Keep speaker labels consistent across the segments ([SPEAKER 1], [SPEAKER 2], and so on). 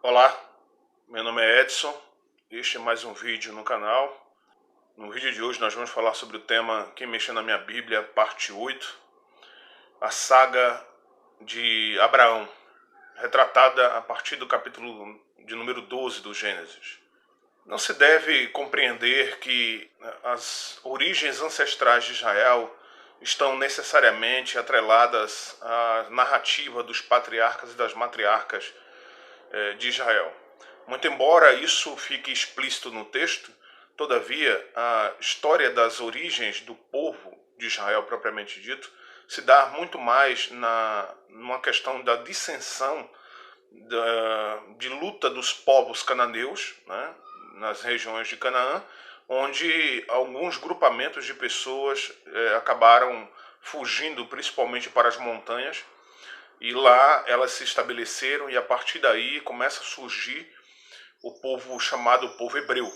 [SPEAKER 1] Olá, meu nome é Edson, este é mais um vídeo no canal. No vídeo de hoje nós vamos falar sobre o tema Quem Mexeu na Minha Bíblia, parte 8, a saga de Abraão, retratada a partir do capítulo de número 12 do Gênesis. Não se deve compreender que as origens ancestrais de Israel estão necessariamente atreladas à narrativa dos patriarcas e das matriarcas de Israel. Muito embora isso fique explícito no texto, todavia a história das origens do povo de Israel propriamente dito se dá muito mais numa questão da dissensão, de luta dos povos cananeus, né, nas regiões de Canaã, onde alguns grupamentos de pessoas acabaram fugindo principalmente para as montanhas, e lá elas se estabeleceram, e a partir daí começa a surgir o povo chamado povo hebreu.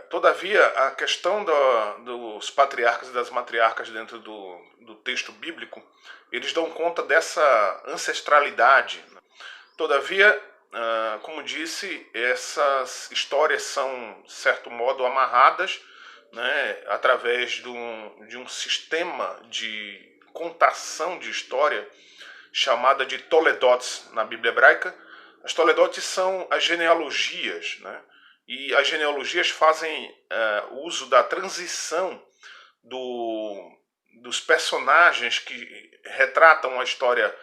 [SPEAKER 1] Todavia, a questão dos patriarcas e das matriarcas dentro do texto bíblico, eles dão conta dessa ancestralidade. Todavia, como disse, essas histórias são, de certo modo, amarradas, né, através de um sistema de contação de história chamada de Toledotes na Bíblia hebraica. As Toledotes são as genealogias, né? E as genealogias fazem uso da transição dos personagens que retratam a história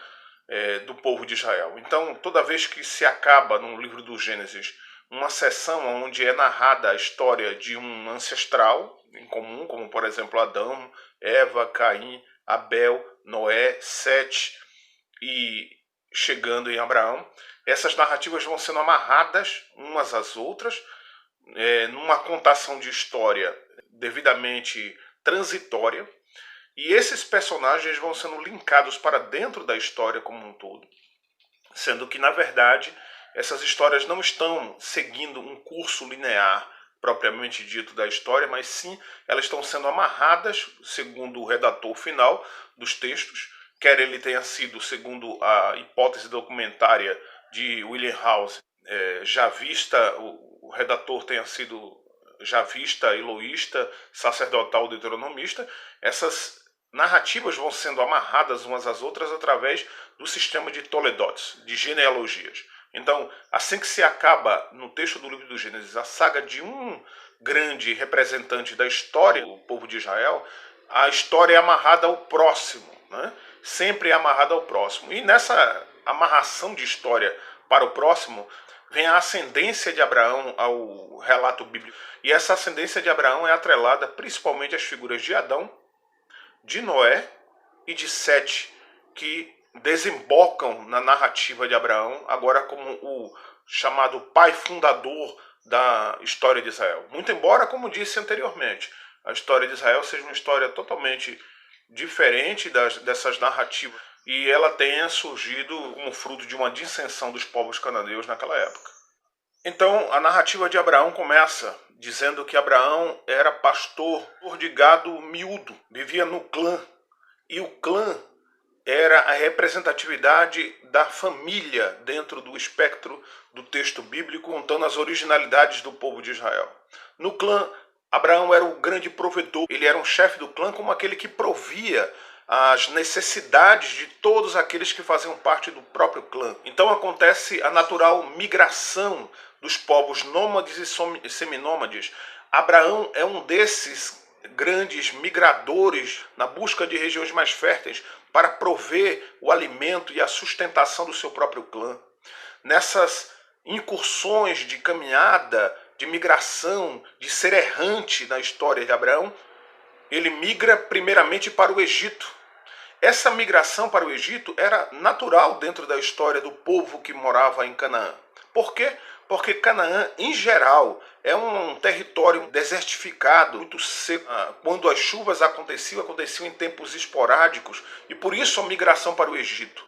[SPEAKER 1] do povo de Israel. Então, toda vez que se acaba no livro do Gênesis uma seção onde é narrada a história de um ancestral em comum, como por exemplo Adão, Eva, Caim, Abel, Noé, Sete e chegando em Abraão, essas narrativas vão sendo amarradas umas às outras, numa contação de história devidamente transitória, e esses personagens vão sendo linkados para dentro da história como um todo, sendo que, na verdade, essas histórias não estão seguindo um curso linear propriamente dito da história, mas sim elas estão sendo amarradas, segundo o redator final dos textos, quer ele tenha sido, segundo a hipótese documentária de William House, javista, o redator tenha sido javista, eloísta, sacerdotal, deuteronomista, essas narrativas vão sendo amarradas umas às outras através do sistema de Toledotes, de genealogias. Então, assim que se acaba no texto do livro do Gênesis a saga de um grande representante da história do povo de Israel, a história é amarrada ao próximo, né? Sempre é amarrada ao próximo. E nessa amarração de história para o próximo, vem a ascendência de Abraão ao relato bíblico. E essa ascendência de Abraão é atrelada principalmente às figuras de Adão, de Noé e de Sete, que desembocam na narrativa de Abraão, agora como o chamado pai fundador da história de Israel. Muito embora, como disse anteriormente, a história de Israel seja uma história totalmente diferente dessas narrativas, e ela tenha surgido como fruto de uma dissensão dos povos cananeus naquela época. Então, a narrativa de Abraão começa dizendo que Abraão era pastor de gado miúdo, vivia no clã, e o clã era a representatividade da família dentro do espectro do texto bíblico, contando as originalidades do povo de Israel. No clã, Abraão era o grande provedor, ele era um chefe do clã como aquele que provia as necessidades de todos aqueles que faziam parte do próprio clã. Então acontece a natural migração dos povos nômades e seminômades. Abraão é um desses grandes migradores na busca de regiões mais férteis para prover o alimento e a sustentação do seu próprio clã. Nessas incursões de caminhada, de migração, de ser errante na história de Abraão, ele migra primeiramente para o Egito. Essa migração para o Egito era natural dentro da história do povo que morava em Canaã. Por quê? Porque Canaã, em geral, é um território desertificado, muito seco. Quando as chuvas aconteciam em tempos esporádicos, e por isso a migração para o Egito.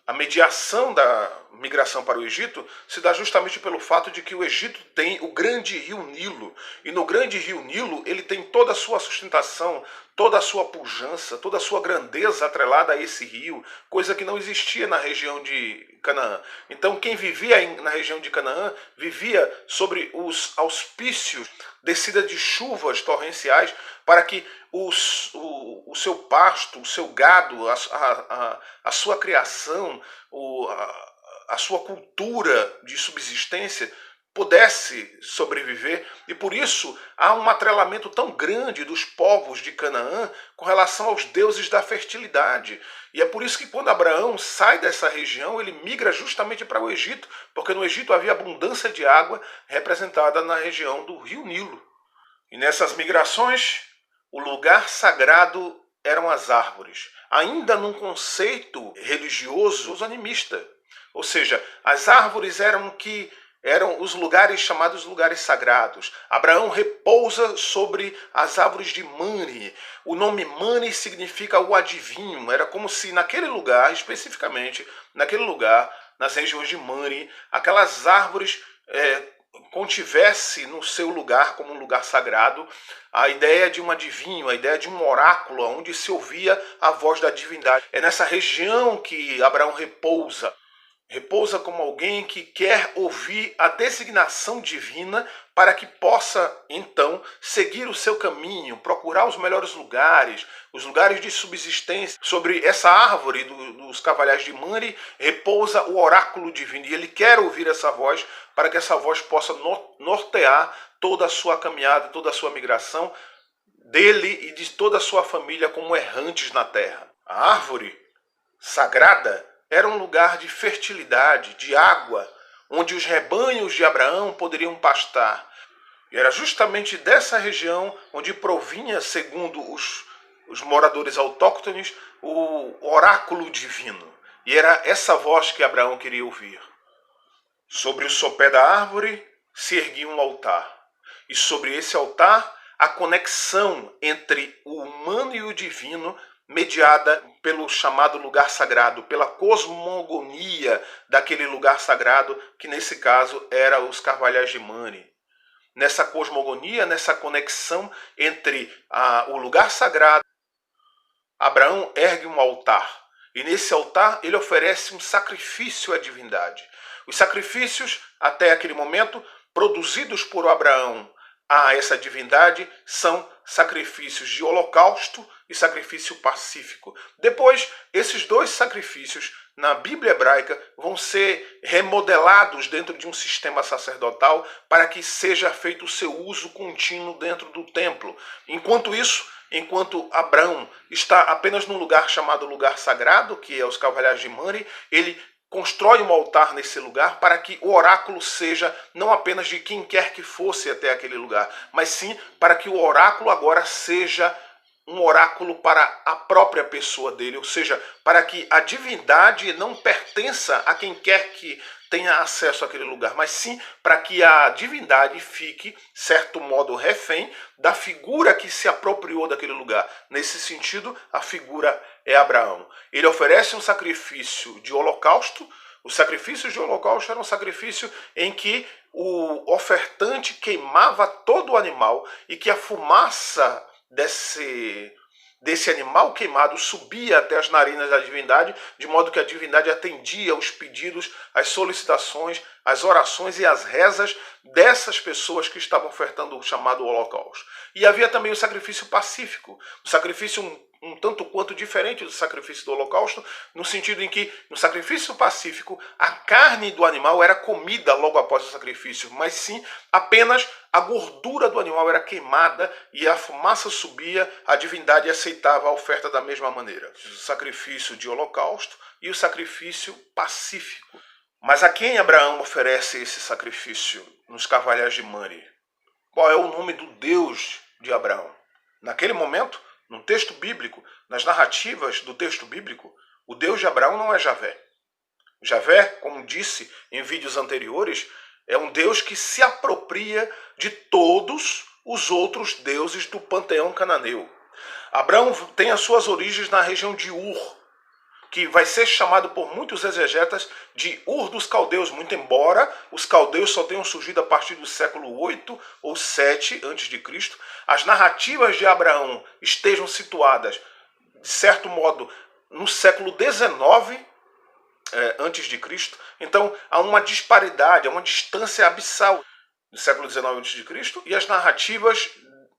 [SPEAKER 1] A mediação da migração para o Egito se dá justamente pelo fato de que o Egito tem o grande rio Nilo. E no grande rio Nilo ele tem toda a sua sustentação, toda a sua pujança, toda a sua grandeza atrelada a esse rio, coisa que não existia na região de Canaã. Então quem vivia na região de Canaã vivia sobre os auspícios, descida de chuvas torrenciais, para que o seu pasto, o seu gado, a sua criação, a sua cultura de subsistência pudesse sobreviver, e por isso há um atrelamento tão grande dos povos de Canaã com relação aos deuses da fertilidade. E é por isso que quando Abraão sai dessa região, ele migra justamente para o Egito, porque no Egito havia abundância de água representada na região do rio Nilo. E nessas migrações, o lugar sagrado eram as árvores, ainda num conceito religioso animista. Ou seja, as árvores eram os lugares chamados lugares sagrados. Abraão repousa sobre as árvores de Mamre. O nome Mamre significa o adivinho. Era como se naquele lugar, especificamente, naquele lugar, nas regiões de Mamre, aquelas árvores contivesse no seu lugar como um lugar sagrado a ideia de um adivinho, a ideia de um oráculo, onde se ouvia a voz da divindade. É nessa região que Abraão repousa. Repousa como alguém que quer ouvir a designação divina para que possa, então, seguir o seu caminho, procurar os melhores lugares, os lugares de subsistência. Sobre essa árvore dos Carvalhais de Mamre repousa o oráculo divino. E ele quer ouvir essa voz para que essa voz possa nortear toda a sua caminhada, toda a sua migração dele e de toda a sua família como errantes na terra. A árvore sagrada era um lugar de fertilidade, de água, onde os rebanhos de Abraão poderiam pastar. E era justamente dessa região onde provinha, segundo os moradores autóctones, o oráculo divino. E era essa voz que Abraão queria ouvir. Sobre o sopé da árvore se erguia um altar. E sobre esse altar, a conexão entre o humano e o divino, mediada pelo chamado lugar sagrado, pela cosmogonia daquele lugar sagrado, que nesse caso era os Carvalhais de Mamre. Nessa cosmogonia, nessa conexão entre o lugar sagrado, Abraão ergue um altar. E nesse altar ele oferece um sacrifício à divindade. Os sacrifícios, até aquele momento, produzidos por Abraão a essa divindade, são sacrifícios de holocausto e sacrifício pacífico. Depois, esses dois sacrifícios, na Bíblia hebraica, vão ser remodelados dentro de um sistema sacerdotal para que seja feito o seu uso contínuo dentro do templo. Enquanto Abraão está apenas num lugar chamado lugar sagrado, que é os Carvalhais de Mamre, ele constrói um altar nesse lugar para que o oráculo seja não apenas de quem quer que fosse até aquele lugar, mas sim para que o oráculo agora seja um oráculo para a própria pessoa dele, ou seja, para que a divindade não pertença a quem quer que tenha acesso àquele lugar, mas sim para que a divindade fique, certo modo, refém da figura que se apropriou daquele lugar. Nesse sentido, a figura é Abraão. Ele oferece um sacrifício de holocausto. Os sacrifícios de holocausto eram um sacrifício em que o ofertante queimava todo o animal e que a fumaça desse animal queimado subia até as narinas da divindade, de modo que a divindade atendia aos pedidos, às solicitações, às orações e às rezas dessas pessoas que estavam ofertando o chamado holocausto. E havia também o sacrifício pacífico, o sacrifício um tanto quanto diferente do sacrifício do holocausto, no sentido em que no sacrifício pacífico a carne do animal era comida logo após o sacrifício, mas sim apenas a gordura do animal era queimada e a fumaça subia, a divindade aceitava a oferta da mesma maneira. O sacrifício de holocausto e o sacrifício pacífico. Mas a quem Abraão oferece esse sacrifício nos Carvalhais de Mamre? Qual é o nome do Deus de Abraão? Naquele momento, no texto bíblico, nas narrativas do texto bíblico, o Deus de Abraão não é Javé. Javé, como disse em vídeos anteriores, é um Deus que se apropria de todos os outros deuses do panteão cananeu. Abraão tem as suas origens na região de Ur. que vai ser chamado por muitos exegetas de Ur dos Caldeus, muito embora os caldeus só tenham surgido a partir do século 8 ou 7 a.C., as narrativas de Abraão estejam situadas, de certo modo, no século 19 antes de Cristo. Então há uma disparidade, há uma distância abissal do século 19 antes de Cristo e as narrativas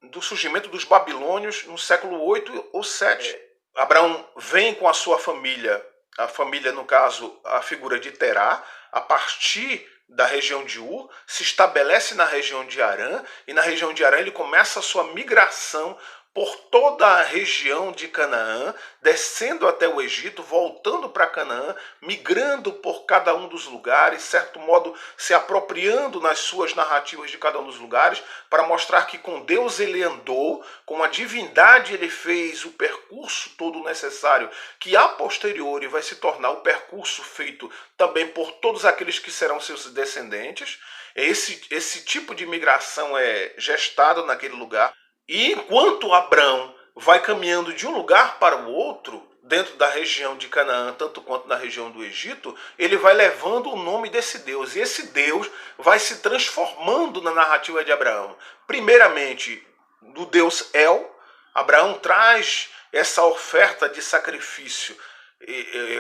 [SPEAKER 1] do surgimento dos babilônios no século 8 ou 7. Abraão vem com a sua família, a família, no caso, a figura de Terá, a partir da região de Ur, se estabelece na região de Harã, e na região de Harã ele começa a sua migração por toda a região de Canaã, descendo até o Egito, voltando para Canaã, migrando por cada um dos lugares, de certo modo se apropriando nas suas narrativas de cada um dos lugares, para mostrar que com Deus ele andou, com a divindade ele fez o percurso todo necessário, que a posteriori vai se tornar o percurso feito também por todos aqueles que serão seus descendentes. Esse tipo de migração é gestado naquele lugar. E enquanto Abraão vai caminhando de um lugar para o outro, dentro da região de Canaã, tanto quanto na região do Egito, ele vai levando o nome desse Deus. E esse Deus vai se transformando na narrativa de Abraão. Primeiramente, do Deus El, Abraão traz essa oferta de sacrifício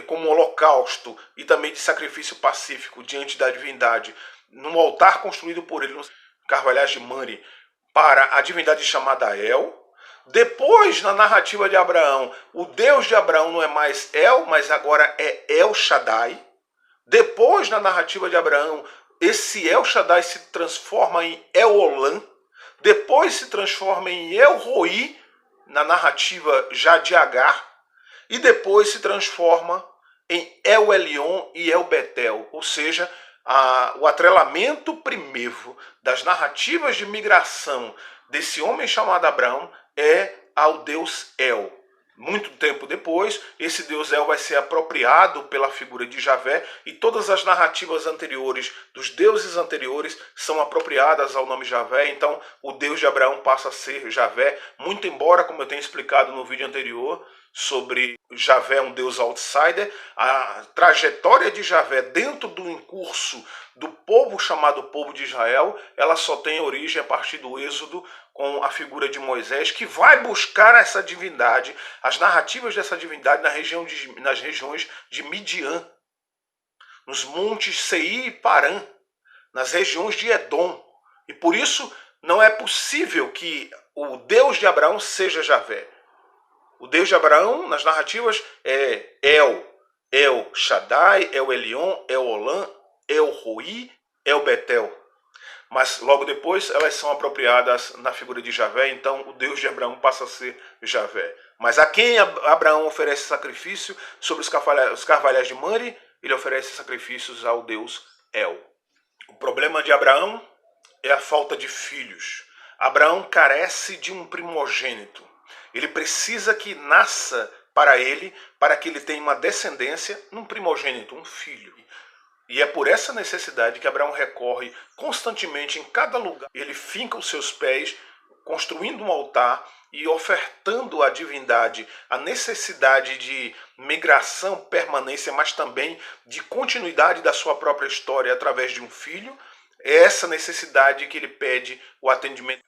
[SPEAKER 1] como holocausto e também de sacrifício pacífico diante da divindade, num altar construído por ele nos Carvalhais de Mamre, para a divindade chamada El. Depois, na narrativa de Abraão, o Deus de Abraão não é mais El, mas agora é El Shaddai. Depois, na narrativa de Abraão, esse El Shaddai se transforma em El Olam. Depois se transforma em El Roi, na narrativa já de Agar. E depois se transforma em El Elyon e El Betel, ou seja, o atrelamento primeiro das narrativas de migração desse homem chamado Abraão é ao Deus El. Muito tempo depois, esse Deus El vai ser apropriado pela figura de Javé e todas as narrativas anteriores, dos deuses anteriores, são apropriadas ao nome Javé. Então, o Deus de Abraão passa a ser Javé, muito embora, como eu tenho explicado no vídeo anterior, sobre Javé, um Deus outsider, a trajetória de Javé dentro do encurso do povo chamado povo de Israel, ela só tem origem a partir do Êxodo, com a figura de Moisés, que vai buscar essa divindade, as narrativas dessa divindade nas regiões de Midian, nos montes Seir e Parã, nas regiões de Edom. E por isso não é possível que o Deus de Abraão seja Javé. O Deus de Abraão, nas narrativas, é El Shaddai, El Elyon, El Olam, El Roi, El Betel. Mas logo depois elas são apropriadas na figura de Javé, então o Deus de Abraão passa a ser Javé. Mas a quem Abraão oferece sacrifício sobre os carvalhais de Mamre, ele oferece sacrifícios ao Deus El. O problema de Abraão é a falta de filhos. Abraão carece de um primogênito. Ele precisa que nasça para ele, para que ele tenha uma descendência, um primogênito, um filho. E é por essa necessidade que Abraão recorre constantemente em cada lugar. Ele finca os seus pés, construindo um altar e ofertando à divindade a necessidade de migração, permanência, mas também de continuidade da sua própria história através de um filho. É essa necessidade que ele pede o atendimento.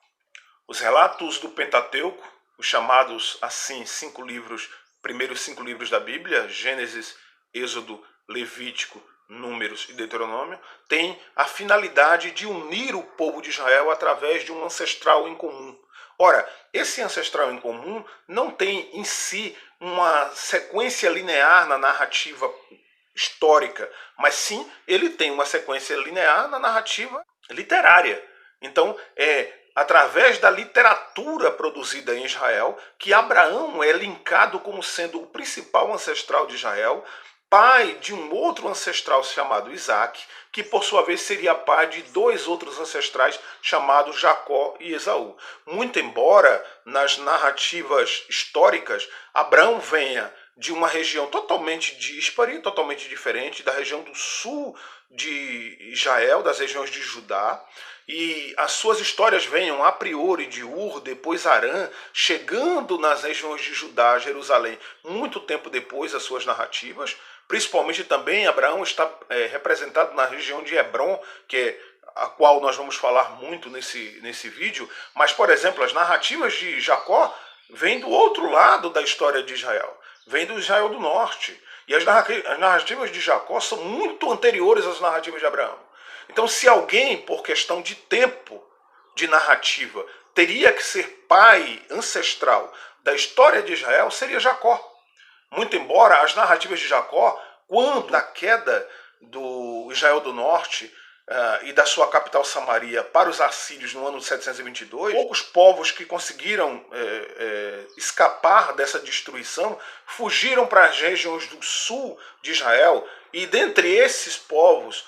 [SPEAKER 1] Os relatos do Pentateuco, os chamados assim primeiros 5 livros da Bíblia, Gênesis, Êxodo, Levítico, Números e Deuteronômio, tem a finalidade de unir o povo de Israel através de um ancestral em comum. Ora, esse ancestral em comum não tem em si uma sequência linear na narrativa histórica, mas sim ele tem uma sequência linear na narrativa literária. Então, é através da literatura produzida em Israel que Abraão é linkado como sendo o principal ancestral de Israel, pai de um outro ancestral chamado Isaac, que por sua vez seria pai de 2 outros ancestrais chamados Jacó e Esaú. Muito embora nas narrativas históricas Abraão venha de uma região totalmente díspare, totalmente diferente, da região do sul de Israel, das regiões de Judá, e as suas histórias venham a priori de Ur, depois Arã, chegando nas regiões de Judá, Jerusalém, muito tempo depois as suas narrativas, principalmente também Abraão está representado na região de Hebron, que é a qual nós vamos falar muito nesse vídeo, mas, por exemplo, as narrativas de Jacó vêm do outro lado da história de Israel, vêm do Israel do Norte, e as narrativas de Jacó são muito anteriores às narrativas de Abraão. Então, se alguém, por questão de tempo de narrativa, teria que ser pai ancestral da história de Israel, seria Jacó. Muito embora as narrativas de Jacó, quando a queda do Israel do Norte e da sua capital Samaria para os assírios no ano 722, poucos povos que conseguiram escapar dessa destruição fugiram para as regiões do sul de Israel, e dentre esses povos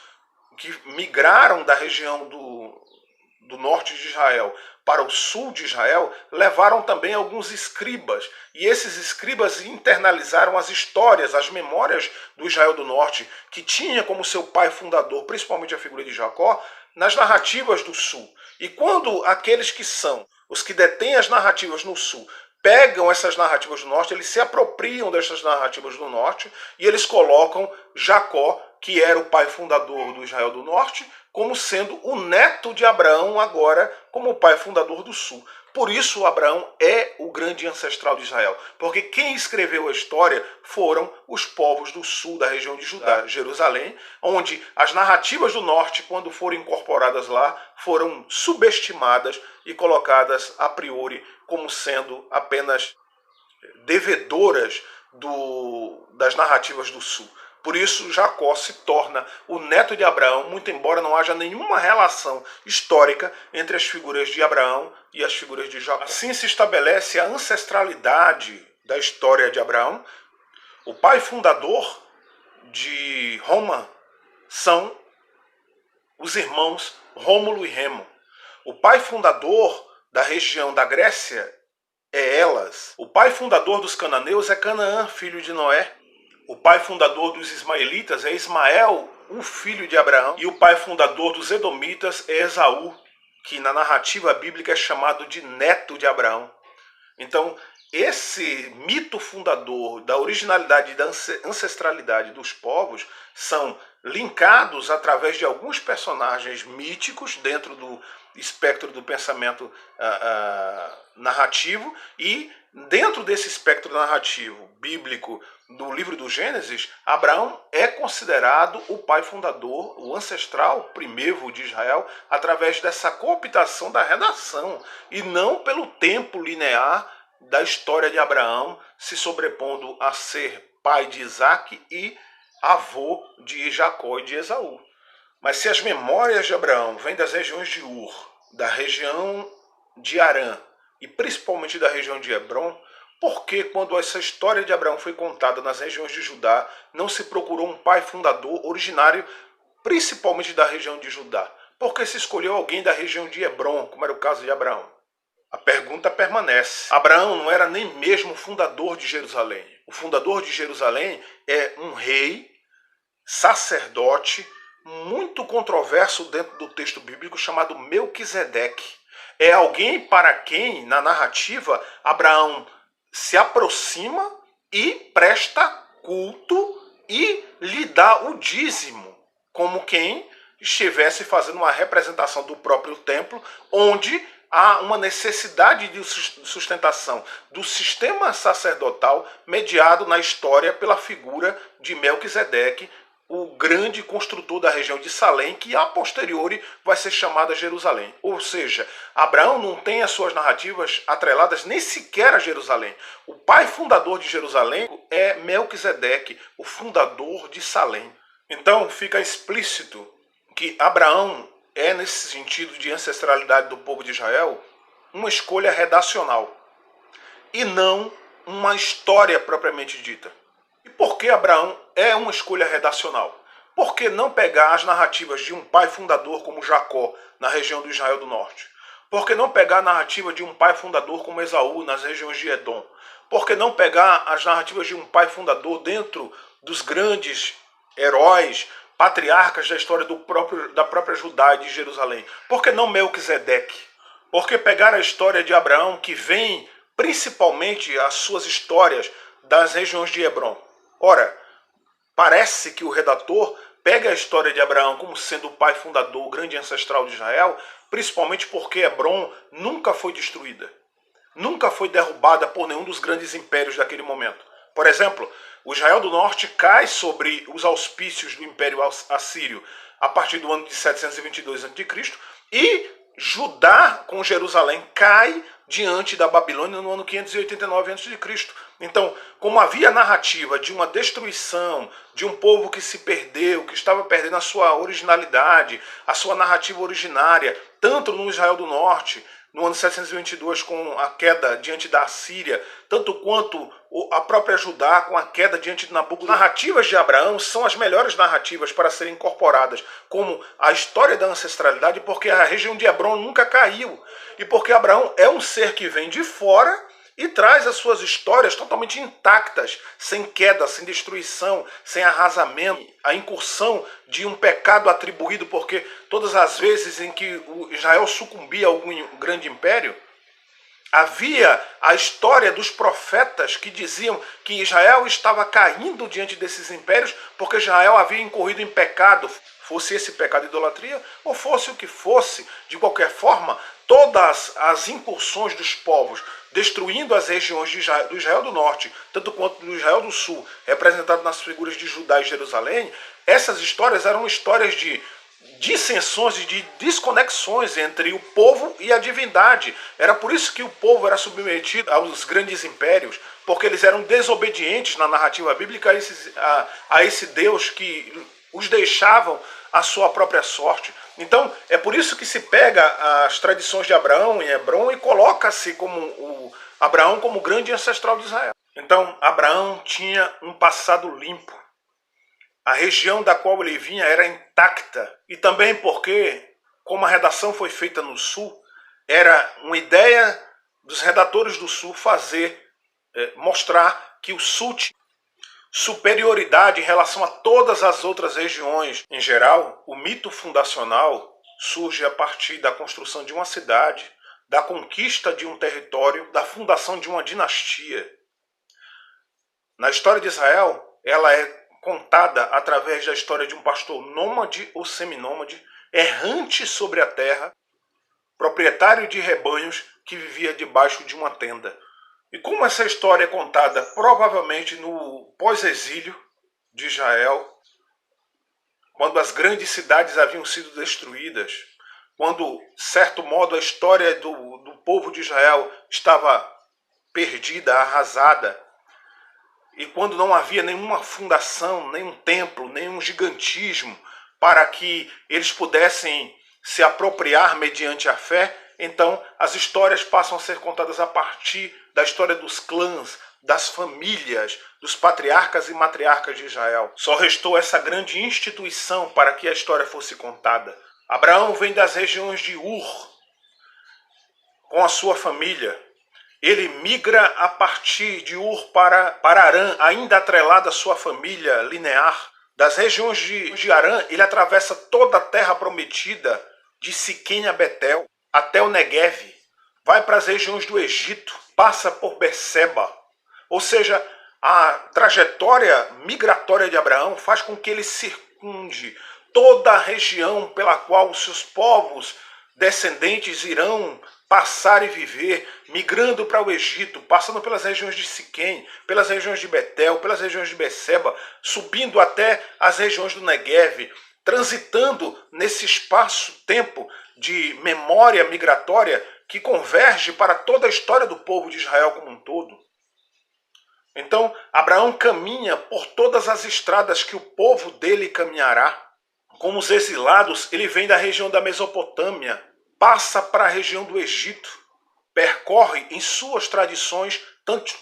[SPEAKER 1] que migraram da região do norte de Israel para o sul de Israel, levaram também alguns escribas. E esses escribas internalizaram as histórias, as memórias do Israel do Norte, que tinha como seu pai fundador, principalmente a figura de Jacó, nas narrativas do sul. E quando aqueles que são os que detêm as narrativas no sul pegam essas narrativas do norte, eles se apropriam dessas narrativas do norte e eles colocam Jacó, que era o pai fundador do Israel do Norte, como sendo o neto de Abraão agora como o pai fundador do sul. Por isso Abraão é o grande ancestral de Israel, porque quem escreveu a história foram os povos do sul da região de Judá, Jerusalém, onde as narrativas do norte, quando foram incorporadas lá, foram subestimadas e colocadas a priori como sendo apenas devedoras das narrativas do sul. Por isso, Jacó se torna o neto de Abraão, muito embora não haja nenhuma relação histórica entre as figuras de Abraão e as figuras de Jacó. Assim se estabelece a ancestralidade da história de Abraão. O pai fundador de Roma são os irmãos Rômulo e Remo. O pai fundador da região da Grécia é Elas. O pai fundador dos cananeus é Canaã, filho de Noé. O pai fundador dos ismaelitas é Ismael, o filho de Abraão. E o pai fundador dos edomitas é Esaú, que na narrativa bíblica é chamado de neto de Abraão. Então, esse mito fundador da originalidade e da ancestralidade dos povos são linkados através de alguns personagens míticos dentro do espectro do pensamento narrativo, e dentro desse espectro narrativo bíblico do livro do Gênesis, Abraão é considerado o pai fundador, o ancestral primevo de Israel, através dessa cooptação da redação, e não pelo tempo linear da história de Abraão se sobrepondo a ser pai de Isaac e avô de Jacó e de Esaú. Mas se as memórias de Abraão vêm das regiões de Ur, da região de Arã e principalmente da região de Hebron, por que, quando essa história de Abraão foi contada nas regiões de Judá, não se procurou um pai fundador originário principalmente da região de Judá? Por que se escolheu alguém da região de Hebron, como era o caso de Abraão? A pergunta permanece. Abraão não era nem mesmo o fundador de Jerusalém. O fundador de Jerusalém é um rei, sacerdote, muito controverso dentro do texto bíblico, chamado Melquisedeque. É alguém para quem, na narrativa, Abraão se aproxima e presta culto e lhe dá o dízimo, como quem estivesse fazendo uma representação do próprio templo, onde há uma necessidade de sustentação do sistema sacerdotal mediado na história pela figura de Melquisedeque, o grande construtor da região de Salém, que a posteriori vai ser chamada Jerusalém. Ou seja, Abraão não tem as suas narrativas atreladas nem sequer a Jerusalém. O pai fundador de Jerusalém é Melquisedeque, o fundador de Salém. Então fica explícito que Abraão é, nesse sentido de ancestralidade do povo de Israel, uma escolha redacional e não uma história propriamente dita. E por que Abraão é uma escolha redacional? Por que não pegar as narrativas de um pai fundador como Jacó, na região do Israel do Norte? Por que não pegar a narrativa de um pai fundador como Esaú, nas regiões de Edom? Por que não pegar as narrativas de um pai fundador dentro dos grandes heróis, patriarcas da história da própria Judá e de Jerusalém? Por que não Melquisedeque? Por que pegar a história de Abraão, que vem principalmente as suas histórias das regiões de Hebrom? Ora, parece que o redator pega a história de Abraão como sendo o pai fundador, o grande ancestral de Israel, principalmente porque Hebrom nunca foi destruída. Nunca foi derrubada por nenhum dos grandes impérios daquele momento. Por exemplo, o Israel do Norte cai sobre os auspícios do Império Assírio a partir do ano de 722 a.C. e Judá com Jerusalém cai diante da Babilônia no ano 589 a.C. Então, como havia narrativa de uma destruição, de um povo que se perdeu, que estava perdendo a sua originalidade, a sua narrativa originária, tanto no Israel do Norte, no ano 722 com a queda diante da Assíria, tanto quanto a própria Judá com a queda diante de Nabucodonosor. Narrativas de Abraão são as melhores narrativas para serem incorporadas como a história da ancestralidade, porque a região de Hebrom nunca caiu, e porque Abraão é um ser que vem de fora e traz as suas histórias totalmente intactas, sem queda, sem destruição, sem arrasamento, a incursão de um pecado atribuído, porque todas as vezes em que o Israel sucumbia a algum grande império, havia a história dos profetas que diziam que Israel estava caindo diante desses impérios porque Israel havia incorrido em pecado, fosse esse pecado de idolatria ou fosse o que fosse. De qualquer forma, todas as incursões dos povos destruindo as regiões do Israel do Norte, tanto quanto do Israel do Sul, representado nas figuras de Judá e Jerusalém, essas histórias eram histórias de dissensões e de desconexões entre o povo e a divindade. Era por isso que o povo era submetido aos grandes impérios, porque eles eram desobedientes na narrativa bíblica a esse Deus que os deixavam à sua própria sorte. Então, é por isso que se pega as tradições de Abraão em Hebrom e coloca-se como Abraão como grande ancestral de Israel. Então, Abraão tinha um passado limpo. A região da qual ele vinha era intacta. E também porque, como a redação foi feita no Sul, era uma ideia dos redatores do Sul mostrar que o Sul tinha superioridade em relação a todas as outras regiões. Em geral, o mito fundacional surge a partir da construção de uma cidade, da conquista de um território, da fundação de uma dinastia. Na história de Israel, ela é contada através da história de um pastor nômade ou seminômade, errante sobre a terra, proprietário de rebanhos que vivia debaixo de uma tenda. E como essa história é contada provavelmente no pós-exílio de Israel, quando as grandes cidades haviam sido destruídas, quando, de certo modo, a história do povo de Israel estava perdida, arrasada, e quando não havia nenhuma fundação, nenhum templo, nenhum gigantismo para que eles pudessem se apropriar mediante a fé, então as histórias passam a ser contadas a partir da história dos clãs, das famílias, dos patriarcas e matriarcas de Israel. Só restou essa grande instituição para que a história fosse contada. Abraão vem das regiões de Ur, com a sua família. Ele migra a partir de Ur para Arã, ainda atrelado à sua família linear. Das regiões de Arã, ele atravessa toda a terra prometida, de Siquém a Betel, até o Negueve. Vai para as regiões do Egito, passa por Beceba. Ou seja, a trajetória migratória de Abraão faz com que ele circunde toda a região pela qual os seus povos descendentes irão passar e viver, migrando para o Egito, passando pelas regiões de Siquém, pelas regiões de Betel, pelas regiões de Beceba, subindo até as regiões do Negueve, transitando nesse espaço-tempo de memória migratória que converge para toda a história do povo de Israel como um todo. Então, Abraão caminha por todas as estradas que o povo dele caminhará. Como os exilados, ele vem da região da Mesopotâmia, passa para a região do Egito, percorre em suas tradições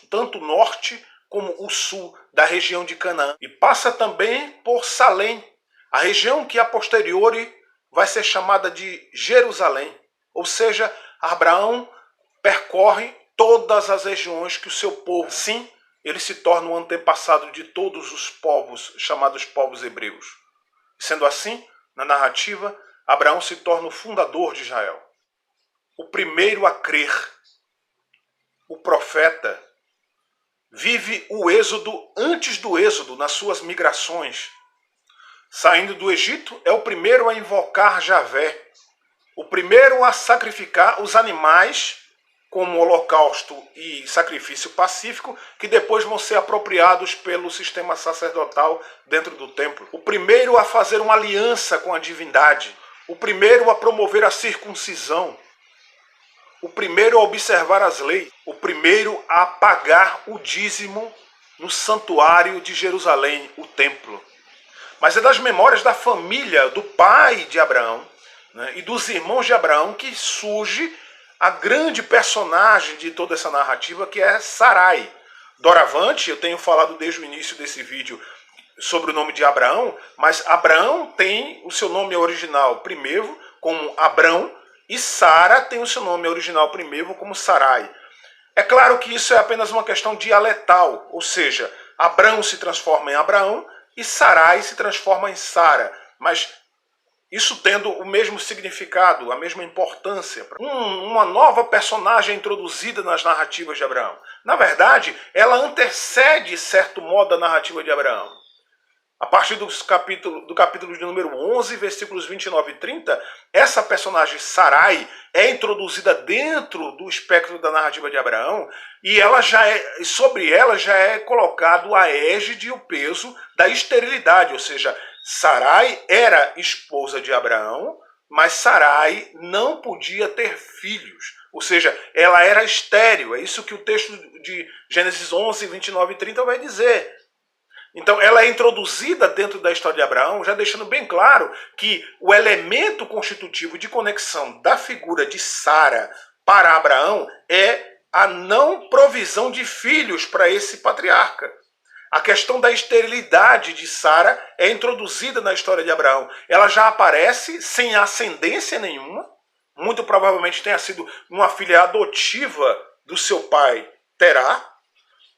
[SPEAKER 1] tanto o norte como o sul da região de Canaã. E passa também por Salém, a região que a posteriori vai ser chamada de Jerusalém. Ou seja, Abraão percorre todas as regiões que o seu povo, sim, ele se torna o antepassado de todos os povos, chamados povos hebreus. Sendo assim, na narrativa, Abraão se torna o fundador de Israel, o primeiro a crer. O profeta vive o êxodo antes do êxodo, nas suas migrações. Saindo do Egito, é o primeiro a invocar Javé, o primeiro a sacrificar os animais como holocausto e sacrifício pacífico, que depois vão ser apropriados pelo sistema sacerdotal dentro do templo. O primeiro a fazer uma aliança com a divindade, o primeiro a promover a circuncisão, o primeiro a observar as leis, o primeiro a pagar o dízimo no santuário de Jerusalém, o templo. Mas é das memórias da família, do pai de Abraão, né, e dos irmãos de Abraão, que surge a grande personagem de toda essa narrativa, que é Sarai. Doravante, eu tenho falado desde o início desse vídeo sobre o nome de Abraão, mas Abraão tem o seu nome original primeiro como Abrão, e Sara tem o seu nome original primeiro como Sarai. É claro que isso é apenas uma questão dialetal, ou seja, Abrão se transforma em Abraão e Sarai se transforma em Sara, mas isso tendo o mesmo significado, a mesma importância. Uma nova personagem introduzida nas narrativas de Abraão. Na verdade, ela antecede, de certo modo, a narrativa de Abraão. A partir do capítulo de número 11, versículos 29 e 30, essa personagem Sarai é introduzida dentro do espectro da narrativa de Abraão e sobre ela já é colocado a égide e o peso da esterilidade, ou seja, Sarai era esposa de Abraão, mas Sarai não podia ter filhos, ou seja, ela era estéril. É isso que o texto de Gênesis 11, 29 e 30 vai dizer. Então ela é introduzida dentro da história de Abraão, já deixando bem claro que o elemento constitutivo de conexão da figura de Sara para Abraão é a não provisão de filhos para esse patriarca. A questão da esterilidade de Sara é introduzida na história de Abraão. Ela já aparece sem ascendência nenhuma, muito provavelmente tenha sido uma filha adotiva do seu pai Terá.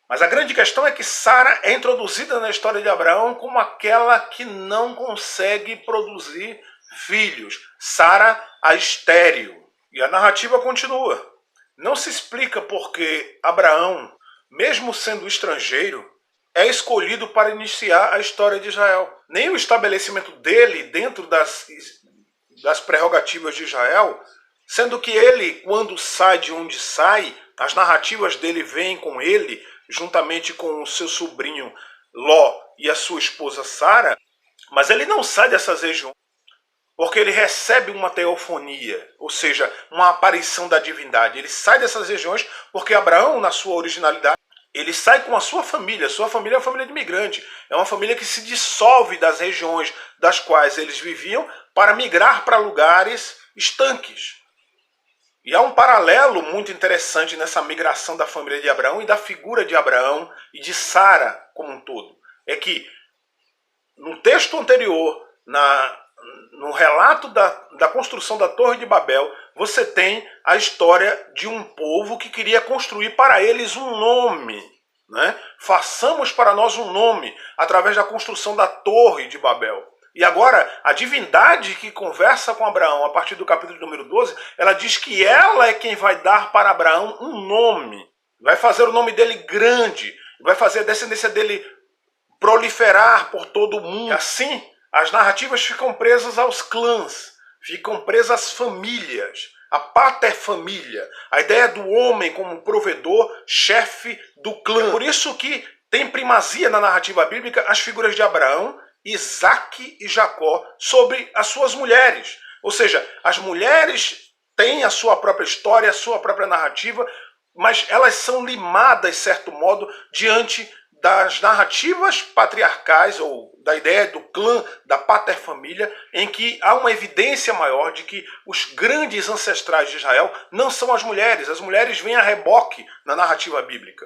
[SPEAKER 1] Mas a grande questão é que Sara é introduzida na história de Abraão como aquela que não consegue produzir filhos. Sara, a estéril. E a narrativa continua. Não se explica por que Abraão, mesmo sendo estrangeiro, é escolhido para iniciar a história de Israel. Nem o estabelecimento dele dentro das prerrogativas de Israel, sendo que ele, quando sai de onde sai, as narrativas dele vêm com ele, juntamente com o seu sobrinho Ló e a sua esposa Sara, mas ele não sai dessas regiões, porque ele recebe uma teofonia, ou seja, uma aparição da divindade. Ele sai dessas regiões porque Abraão, na sua originalidade, ele sai com a sua família. Sua família é uma família de imigrante, é uma família que se dissolve das regiões das quais eles viviam para migrar para lugares estanques. E há um paralelo muito interessante nessa migração da família de Abraão e da figura de Abraão e de Sara como um todo. É que no texto anterior, no relato da construção da Torre de Babel, você tem a história de um povo que queria construir para eles um nome. Né? Façamos para nós um nome através da construção da Torre de Babel. E agora, a divindade que conversa com Abraão a partir do capítulo número 12, ela diz que ela é quem vai dar para Abraão um nome. Vai fazer o nome dele grande, vai fazer a descendência dele proliferar por todo o mundo. E assim, as narrativas ficam presas aos clãs, ficam presas às famílias, a paterfamília, a ideia do homem como provedor, chefe do clã. Por isso que tem primazia na narrativa bíblica as figuras de Abraão, Isaque e Jacó sobre as suas mulheres. Ou seja, as mulheres têm a sua própria história, a sua própria narrativa, mas elas são limadas, de certo modo, diante das narrativas patriarcais ou da ideia do clã, da paterfamília, em que há uma evidência maior de que os grandes ancestrais de Israel não são as mulheres vêm a reboque na narrativa bíblica.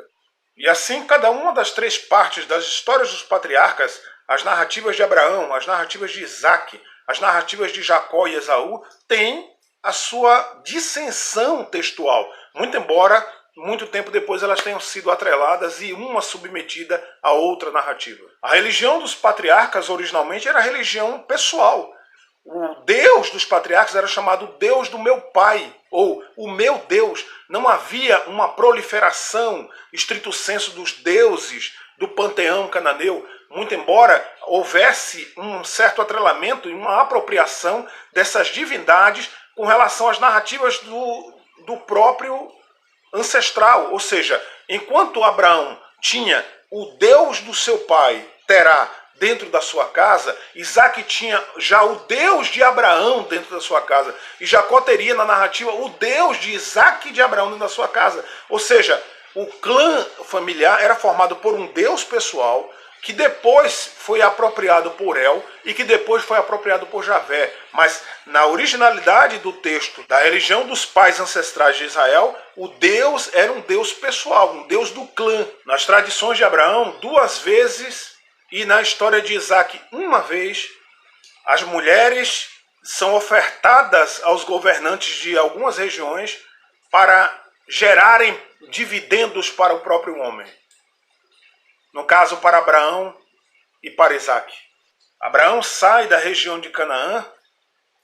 [SPEAKER 1] E assim, cada uma das três partes das histórias dos patriarcas, as narrativas de Abraão, as narrativas de Isaque, as narrativas de Jacó e Esaú, tem a sua dissensão textual, muito embora muito tempo depois elas tenham sido atreladas e uma submetida à outra narrativa. A religião dos patriarcas originalmente era a religião pessoal. O Deus dos patriarcas era chamado Deus do meu pai, ou o meu Deus. Não havia uma proliferação, estrito senso, dos deuses do panteão cananeu, muito embora houvesse um certo atrelamento e uma apropriação dessas divindades com relação às narrativas do próprio ancestral. Ou seja, enquanto Abraão tinha o Deus do seu pai, Terá, dentro da sua casa, Isaac tinha já o Deus de Abraão dentro da sua casa. E Jacó teria na narrativa o Deus de Isaac e de Abraão dentro da sua casa. Ou seja, o clã familiar era formado por um Deus pessoal, que depois foi apropriado por El e que depois foi apropriado por Javé. Mas na originalidade do texto da religião dos pais ancestrais de Israel, o Deus era um Deus pessoal, um Deus do clã. Nas tradições de Abraão, 2 vezes, e na história de Isaac, 1 vez, as mulheres são ofertadas aos governantes de algumas regiões para gerarem dividendos para o próprio homem. No caso, para Abraão e para Isaac. Abraão sai da região de Canaã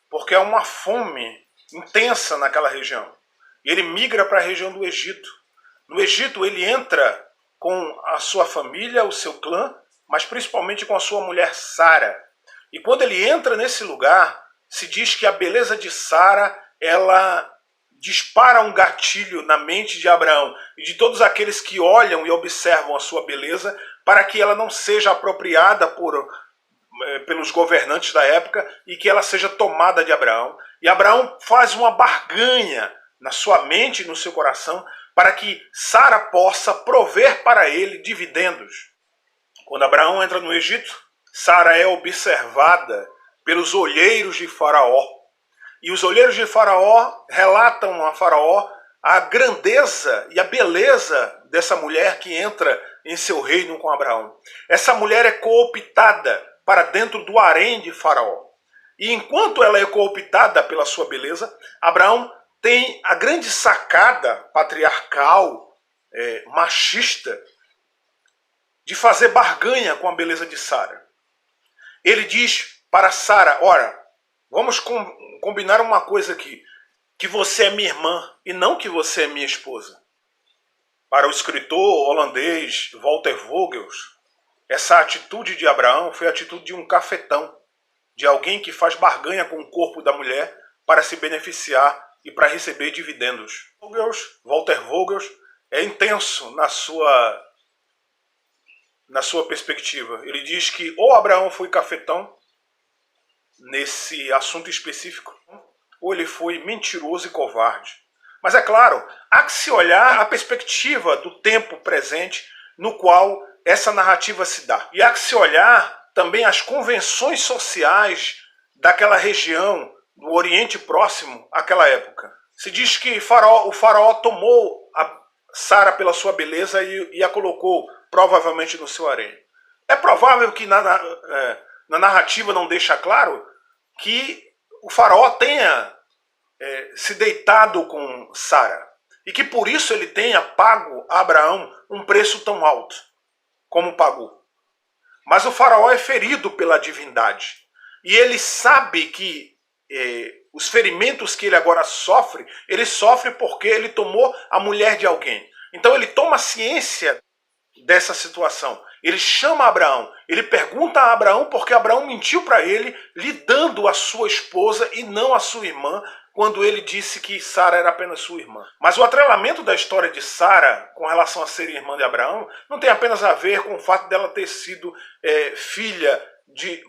[SPEAKER 1] porque há uma fome intensa naquela região. E ele migra para a região do Egito. No Egito, ele entra com a sua família, o seu clã, mas principalmente com a sua mulher Sara. E quando ele entra nesse lugar, se diz que a beleza de Sara, ela dispara um gatilho na mente de Abraão e de todos aqueles que olham e observam a sua beleza, para que ela não seja apropriada pelos governantes da época e que ela seja tomada de Abraão. E Abraão faz uma barganha na sua mente e no seu coração para que Sara possa prover para ele dividendos. Quando Abraão entra no Egito, Sara é observada pelos olheiros de Faraó. E os olheiros de Faraó relatam a Faraó a grandeza e a beleza dessa mulher que entra em seu reino com Abraão. Essa mulher é cooptada para dentro do harém de Faraó. E enquanto ela é cooptada pela sua beleza, Abraão tem a grande sacada patriarcal, machista, de fazer barganha com a beleza de Sara. Ele diz para Sara: ora, vamos combinar uma coisa aqui, que você é minha irmã e não que você é minha esposa. Para o escritor holandês Walter Vogels, essa atitude de Abraão foi a atitude de um cafetão, de alguém que faz barganha com o corpo da mulher para se beneficiar e para receber dividendos. Walter Vogels é intenso na sua perspectiva. Ele diz que ou Abraão foi cafetão nesse assunto específico, ou ele foi mentiroso e covarde. Mas é claro, há que se olhar a perspectiva do tempo presente no qual essa narrativa se dá. E há que se olhar também as convenções sociais daquela região, do Oriente Próximo, àquela época. Se diz que o faraó tomou a Sara pela sua beleza e a colocou provavelmente no seu harém. É provável que na narrativa não deixa claro que o faraó tenha se deitado com Sara e que por isso ele tenha pago a Abraão um preço tão alto como pagou. Mas o faraó é ferido pela divindade e ele sabe que os ferimentos que ele agora sofre, ele sofre porque ele tomou a mulher de alguém. Então ele toma ciência dessa situação. Ele chama Abraão, ele pergunta a Abraão porque Abraão mentiu para ele, lhe dando a sua esposa e não a sua irmã, quando ele disse que Sara era apenas sua irmã. Mas o atrelamento da história de Sara com relação a ser irmã de Abraão não tem apenas a ver com o fato dela ter sido filha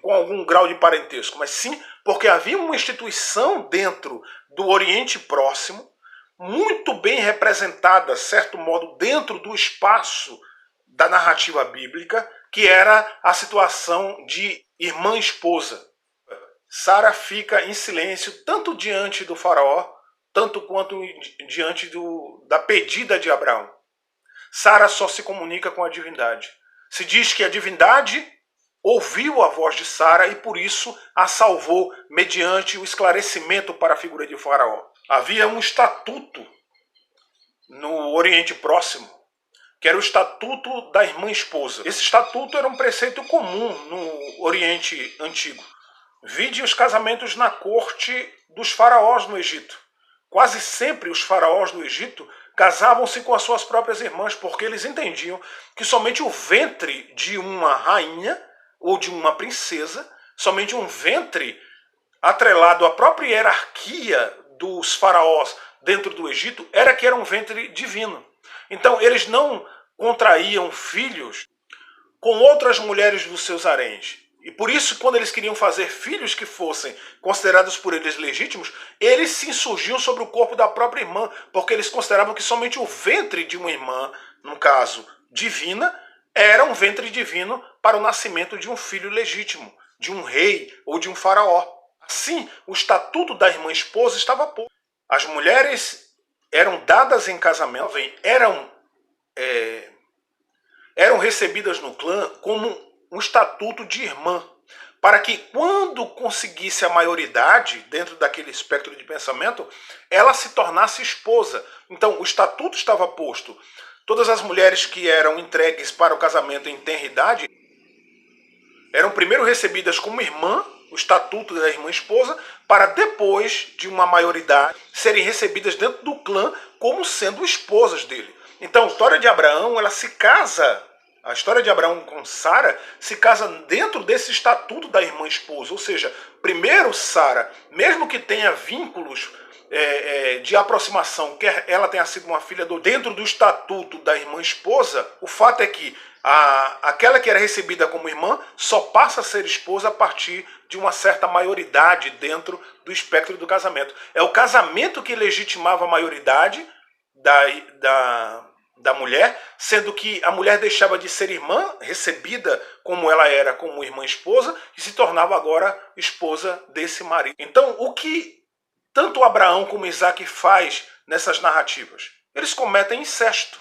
[SPEAKER 1] com algum grau de parentesco, mas sim porque havia uma instituição dentro do Oriente Próximo, muito bem representada, de certo modo, dentro do espaço da narrativa bíblica, que era a situação de irmã-esposa. Sara fica em silêncio tanto diante do faraó, tanto quanto diante da pedida de Abraão. Sara só se comunica com a divindade. Se diz que a divindade ouviu a voz de Sara e por isso a salvou mediante o esclarecimento para a figura de faraó. Havia um estatuto no Oriente Próximo, que era o Estatuto da Irmã Esposa. Esse estatuto era um preceito comum no Oriente Antigo. Vide os casamentos na corte dos faraós no Egito. Quase sempre os faraós do Egito casavam-se com as suas próprias irmãs, porque eles entendiam que somente o ventre de uma rainha ou de uma princesa, somente um ventre atrelado à própria hierarquia dos faraós dentro do Egito, era um ventre divino. Então eles não contraíam filhos com outras mulheres dos seus haréns. E por isso, quando eles queriam fazer filhos que fossem considerados por eles legítimos, eles se insurgiam sobre o corpo da própria irmã, porque eles consideravam que somente o ventre de uma irmã, no caso divina, era um ventre divino para o nascimento de um filho legítimo, de um rei ou de um faraó. Assim, o estatuto da irmã esposa estava posto. As mulheres eram dadas em casamento, eram recebidas no clã como um estatuto de irmã, para que quando conseguisse a maioridade dentro daquele espectro de pensamento, ela se tornasse esposa. Então o estatuto estava posto. Todas as mulheres que eram entregues para o casamento em tenra idade eram primeiro recebidas como irmã, o estatuto da irmã esposa, para depois de uma maioridade serem recebidas dentro do clã como sendo esposas dele. Então a história de Abraão, ela se casa. A história de Abraão com Sara se casa dentro desse estatuto da irmã esposa. Ou seja, primeiro Sara, mesmo que tenha vínculos de aproximação, que ela tenha sido uma filha dentro do estatuto da irmã esposa, o fato é que aquela que era recebida como irmã só passa a ser esposa a partir de uma certa maioridade dentro do espectro do casamento. É o casamento que legitimava a maioridade da mulher, sendo que a mulher deixava de ser irmã, recebida como ela era como irmã esposa, e se tornava agora esposa desse marido. Então, o que tanto Abraão como Isaac faz nessas narrativas? Eles cometem incesto.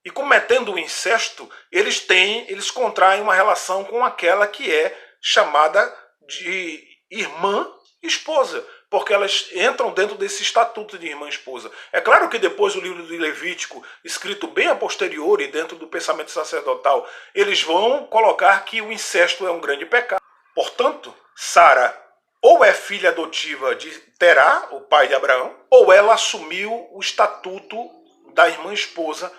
[SPEAKER 1] E cometendo o incesto, eles contraem uma relação com aquela que é chamada de irmã esposa, porque elas entram dentro desse estatuto de irmã-esposa. É claro que depois o livro de Levítico, escrito bem a posteriori, dentro do pensamento sacerdotal, eles vão colocar que o incesto é um grande pecado. Portanto, Sara ou é filha adotiva de Terá, o pai de Abraão, ou ela assumiu o estatuto da irmã-esposa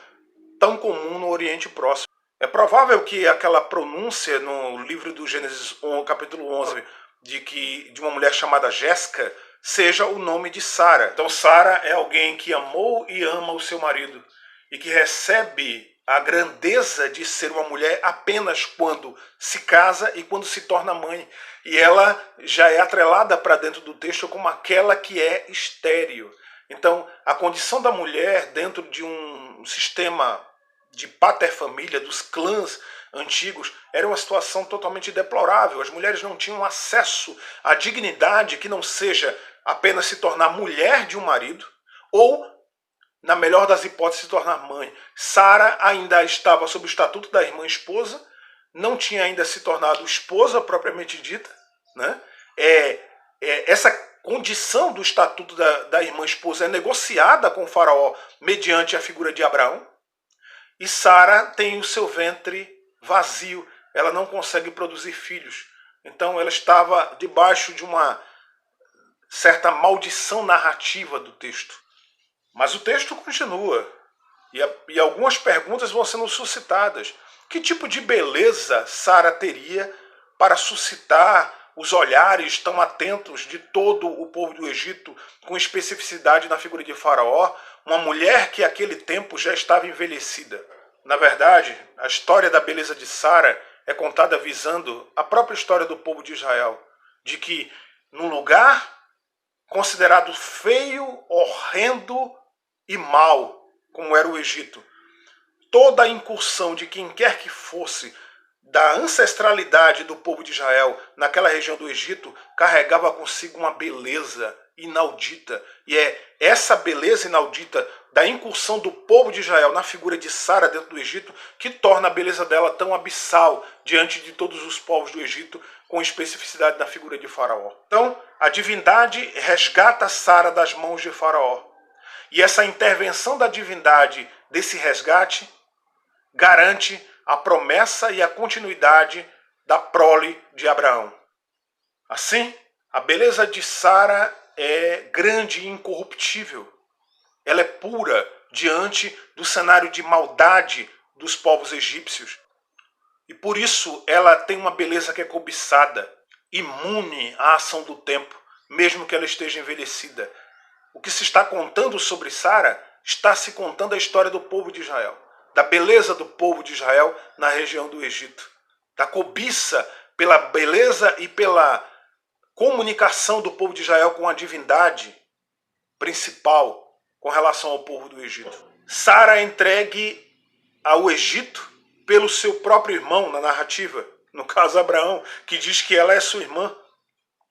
[SPEAKER 1] tão comum no Oriente Próximo. É provável que aquela pronúncia no livro do Gênesis 1, capítulo 11, de uma mulher chamada Jéssica, seja o nome de Sara. Então Sara é alguém que amou e ama o seu marido e que recebe a grandeza de ser uma mulher apenas quando se casa e quando se torna mãe. E ela já é atrelada para dentro do texto como aquela que é estéril. Então a condição da mulher dentro de um sistema de paterfamília, dos clãs antigos, era uma situação totalmente deplorável. As mulheres não tinham acesso à dignidade que não seja apenas se tornar mulher de um marido ou, na melhor das hipóteses, se tornar mãe. Sara ainda estava sob o estatuto da irmã esposa, não tinha ainda se tornado esposa propriamente dita, né? Essa condição do estatuto da irmã esposa é negociada com o faraó mediante a figura de Abraão. E Sara tem o seu ventre vazio, ela não consegue produzir filhos. Então ela estava debaixo de uma certa maldição narrativa do texto. Mas o texto continua, e algumas perguntas vão sendo suscitadas. Que tipo de beleza Sara teria para suscitar os olhares tão atentos de todo o povo do Egito, com especificidade na figura de Faraó, uma mulher que àquele tempo já estava envelhecida? Na verdade, a história da beleza de Sara é contada visando a própria história do povo de Israel, de que num lugar considerado feio, horrendo e mau, como era o Egito, toda a incursão de quem quer que fosse da ancestralidade do povo de Israel naquela região do Egito carregava consigo uma beleza inaudita. E é essa beleza inaudita da incursão do povo de Israel na figura de Sara dentro do Egito que torna a beleza dela tão abissal diante de todos os povos do Egito, com especificidade na figura de Faraó. Então, a divindade resgata Sara das mãos de Faraó. E essa intervenção da divindade desse resgate garante a promessa e a continuidade da prole de Abraão. Assim, a beleza de Sara é grande e incorruptível. Ela é pura diante do cenário de maldade dos povos egípcios. E por isso ela tem uma beleza que é cobiçada, imune à ação do tempo, mesmo que ela esteja envelhecida. O que se está contando sobre Sara está se contando a história do povo de Israel, da beleza do povo de Israel na região do Egito, da cobiça pela beleza e pela comunicação do povo de Israel com a divindade principal com relação ao povo do Egito. Sara é entregue ao Egito pelo seu próprio irmão na narrativa, no caso Abraão, que diz que ela é sua irmã.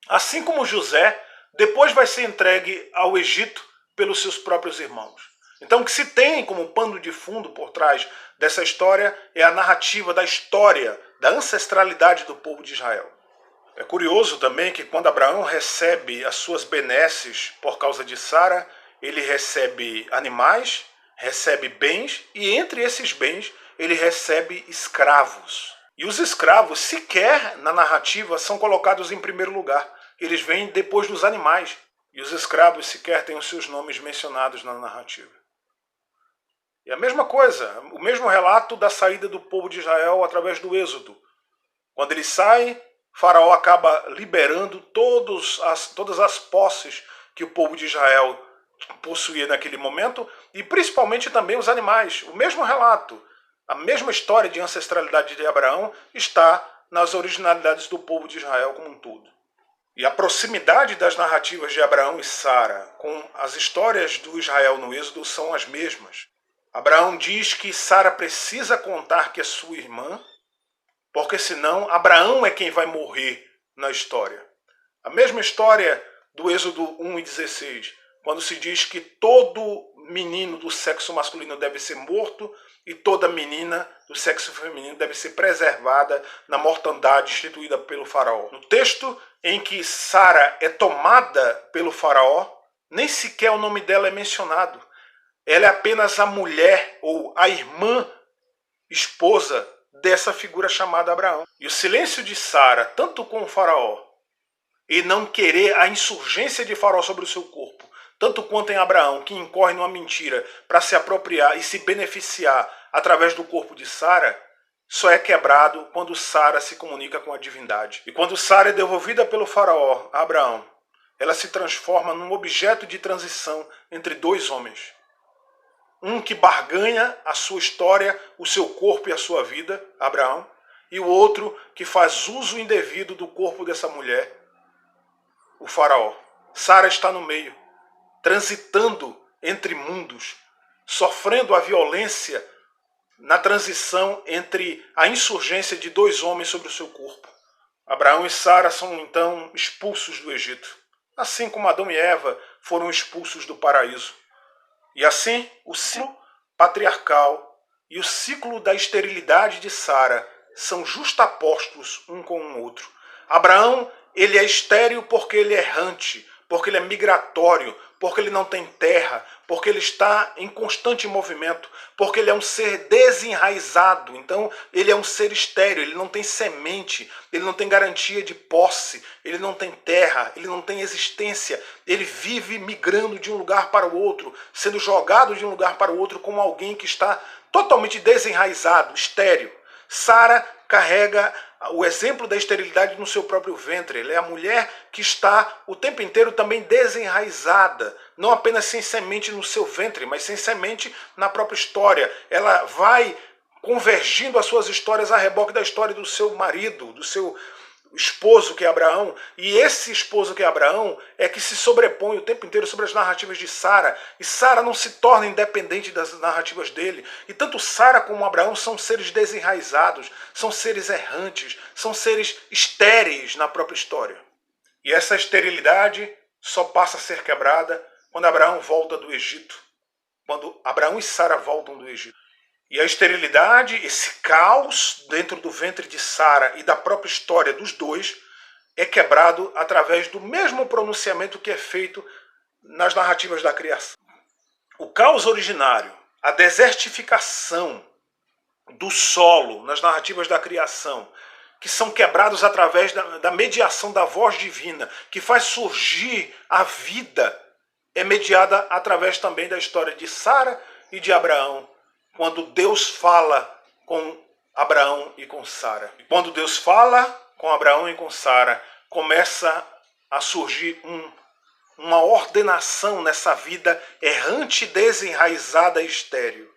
[SPEAKER 1] Assim como José, depois vai ser entregue ao Egito pelos seus próprios irmãos. Então o que se tem como pano de fundo por trás dessa história é a narrativa da história, da ancestralidade do povo de Israel. É curioso também que quando Abraão recebe as suas benesses por causa de Sara, ele recebe animais, recebe bens e entre esses bens ele recebe escravos. E os escravos sequer na narrativa são colocados em primeiro lugar. Eles vêm depois dos animais. E os escravos sequer têm os seus nomes mencionados na narrativa. E a mesma coisa, o mesmo relato da saída do povo de Israel através do Êxodo. Quando ele sai, Faraó acaba liberando todas as posses que o povo de Israel possuía naquele momento e principalmente também os animais. O mesmo relato, a mesma história de ancestralidade de Abraão está nas originalidades do povo de Israel como um todo. E a proximidade das narrativas de Abraão e Sara com as histórias do Israel no Êxodo são as mesmas. Abraão diz que Sara precisa contar que é sua irmã, porque senão Abraão é quem vai morrer na história. A mesma história do Êxodo 1:16, quando se diz que todo menino do sexo masculino deve ser morto e toda menina do sexo feminino deve ser preservada na mortandade instituída pelo faraó. No texto em que Sara é tomada pelo faraó, nem sequer o nome dela é mencionado. Ela é apenas a mulher ou a irmã, esposa dessa figura chamada Abraão. E o silêncio de Sara, tanto com o faraó, e não querer a insurgência de faraó sobre o seu corpo, tanto quanto em Abraão, que incorre numa mentira para se apropriar e se beneficiar através do corpo de Sara, só é quebrado quando Sara se comunica com a divindade. E quando Sara é devolvida pelo faraó a Abraão, ela se transforma num objeto de transição entre dois homens. Um que barganha a sua história, o seu corpo e a sua vida, Abraão, e o outro que faz uso indevido do corpo dessa mulher, o faraó. Sara está no meio, transitando entre mundos, sofrendo a violência na transição entre a insurgência de dois homens sobre o seu corpo. Abraão e Sara são então expulsos do Egito, assim como Adão e Eva foram expulsos do paraíso. E assim, o ciclo patriarcal e o ciclo da esterilidade de Sara são justapostos um com o outro. Abraão, ele é estéril porque ele é errante, porque ele é migratório, porque ele não tem terra, porque ele está em constante movimento, porque ele é um ser desenraizado, então ele é um ser estéril, ele não tem semente, ele não tem garantia de posse, ele não tem terra, ele não tem existência, ele vive migrando de um lugar para o outro, sendo jogado de um lugar para o outro como alguém que está totalmente desenraizado, estéril. Sara carrega o exemplo da esterilidade no seu próprio ventre. Ela é a mulher que está o tempo inteiro também desenraizada, não apenas sem semente no seu ventre, mas sem semente na própria história. Ela vai convergindo as suas histórias a reboque da história do seu marido, do seu esposo que é Abraão, e esse esposo que é Abraão é que se sobrepõe o tempo inteiro sobre as narrativas de Sara, e Sara não se torna independente das narrativas dele, e tanto Sara como Abraão são seres desenraizados, são seres errantes, são seres estéreis na própria história. E essa esterilidade só passa a ser quebrada quando Abraão volta do Egito, quando Abraão e Sara voltam do Egito. E a esterilidade, esse caos dentro do ventre de Sara e da própria história dos dois, é quebrado através do mesmo pronunciamento que é feito nas narrativas da criação. O caos originário, a desertificação do solo nas narrativas da criação, que são quebrados através da mediação da voz divina, que faz surgir a vida, é mediada através também da história de Sara e de Abraão, quando Deus fala com Abraão e com Sara. Quando Deus fala com Abraão e com Sara, começa a surgir uma ordenação nessa vida errante, desenraizada e estéril.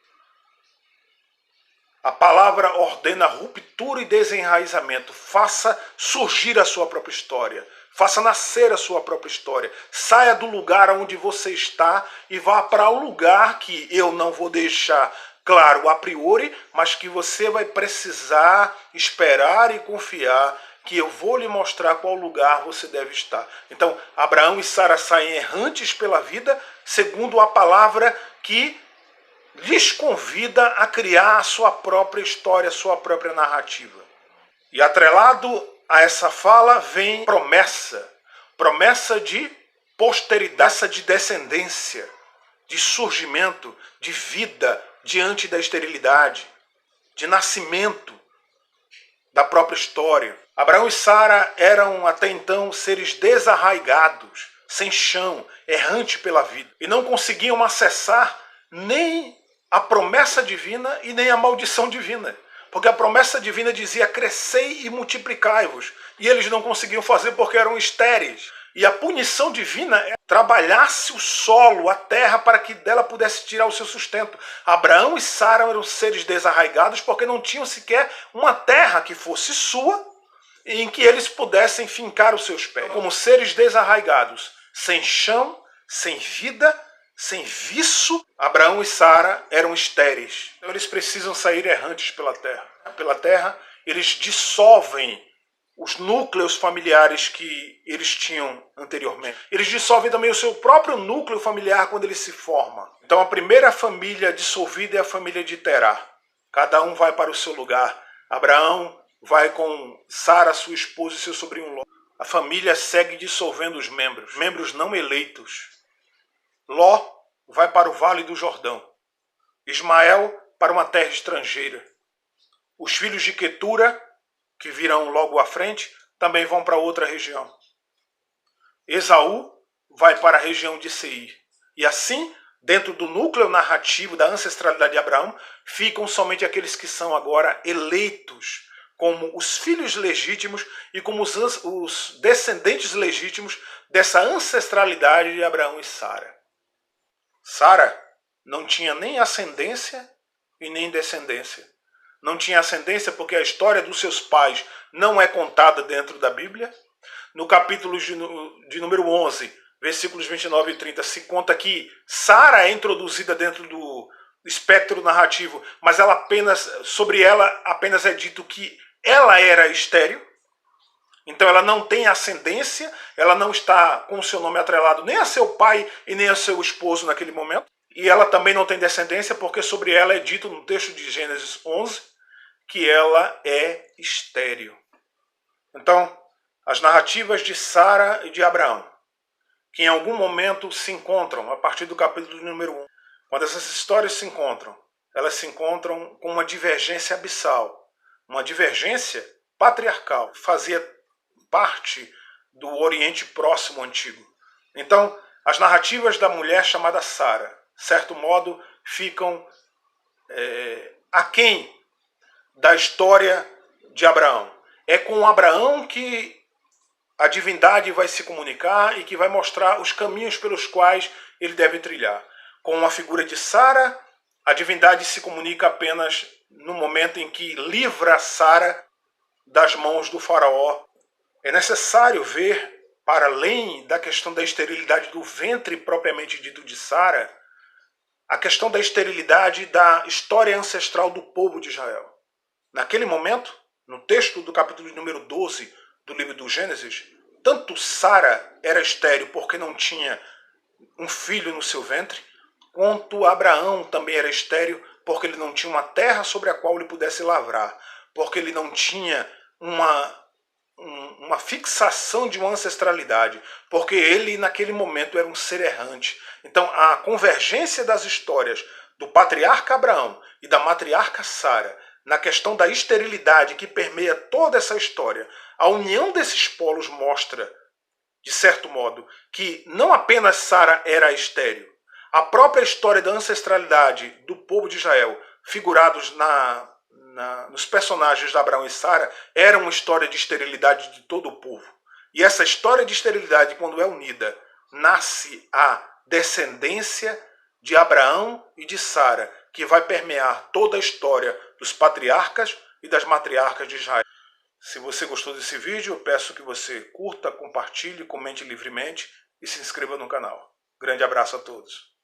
[SPEAKER 1] A palavra ordena ruptura e desenraizamento. Faça surgir a sua própria história. Faça nascer a sua própria história. Saia do lugar onde você está e vá para o lugar que eu não vou deixar claro a priori, mas que você vai precisar esperar e confiar que eu vou lhe mostrar qual lugar você deve estar. Então, Abraão e Sara saem errantes pela vida, segundo a palavra que lhes convida a criar a sua própria história, a sua própria narrativa. E atrelado a essa fala vem promessa de posteridade, de descendência, de surgimento, de vida diante da esterilidade, de nascimento da própria história. Abraão e Sara eram até então seres desarraigados, sem chão, errantes pela vida, e não conseguiam acessar nem a promessa divina e nem a maldição divina. Porque a promessa divina dizia: crescei e multiplicai-vos. E eles não conseguiam fazer porque eram estéreis. E a punição divina é trabalhasse o solo, a terra, para que dela pudesse tirar o seu sustento. Abraão e Sara eram seres desarraigados porque não tinham sequer uma terra que fosse sua em que eles pudessem fincar os seus pés. Como seres desarraigados, sem chão, sem vida, sem viço, Abraão e Sara eram estéreis. Então eles precisam sair errantes pela terra. Pela terra, eles dissolvem os núcleos familiares que eles tinham anteriormente. Eles dissolvem também o seu próprio núcleo familiar quando ele se forma. Então a primeira família dissolvida é a família de Terá. Cada um vai para o seu lugar. Abraão vai com Sara, sua esposa, e seu sobrinho Ló. A família segue dissolvendo os membros não eleitos. Ló vai para o Vale do Jordão. Ismael para uma terra estrangeira. Os filhos de Quetura, que virão logo à frente, também vão para outra região. Esaú vai para a região de Seir. E assim, dentro do núcleo narrativo da ancestralidade de Abraão, ficam somente aqueles que são agora eleitos como os filhos legítimos e como os descendentes legítimos dessa ancestralidade de Abraão e Sara. Sara não tinha nem ascendência e nem descendência. Não tinha ascendência porque a história dos seus pais não é contada dentro da Bíblia. No capítulo de número 11, versículos 29 e 30, se conta que Sara é introduzida dentro do espectro narrativo, mas sobre ela apenas é dito que ela era estéril. Então ela não tem ascendência, ela não está com o seu nome atrelado nem a seu pai e nem a seu esposo naquele momento. E ela também não tem descendência porque sobre ela é dito no texto de Gênesis 11 que ela é estéril. Então, as narrativas de Sara e de Abraão, que em algum momento se encontram, a partir do capítulo número 1, quando essas histórias se encontram, elas se encontram com uma divergência abissal, uma divergência patriarcal, fazia parte do Oriente Próximo Antigo. Então, as narrativas da mulher chamada Sara, de certo modo, ficam aquém da história de Abraão. É com Abraão que a divindade vai se comunicar e que vai mostrar os caminhos pelos quais ele deve trilhar. Com a figura de Sara, a divindade se comunica apenas no momento em que livra Sara das mãos do faraó. É necessário ver, para além da questão da esterilidade do ventre propriamente dito de Sara, a questão da esterilidade da história ancestral do povo de Israel. Naquele momento, no texto do capítulo número 12 do livro do Gênesis, tanto Sara era estéril porque não tinha um filho no seu ventre, quanto Abraão também era estéril porque ele não tinha uma terra sobre a qual ele pudesse lavrar, porque ele não tinha uma fixação de uma ancestralidade, porque ele naquele momento era um ser errante. Então a convergência das histórias do patriarca Abraão e da matriarca Sara na questão da esterilidade que permeia toda essa história, a união desses polos mostra, de certo modo, que não apenas Sara era estéril, a própria história da ancestralidade do povo de Israel, figurados nos personagens de Abraão e Sara, era uma história de esterilidade de todo o povo. E essa história de esterilidade, quando é unida, nasce a descendência de Abraão e de Sara, que vai permear toda a história dos patriarcas e das matriarcas de Israel. Se você gostou desse vídeo, eu peço que você curta, compartilhe, comente livremente e se inscreva no canal. Grande abraço a todos.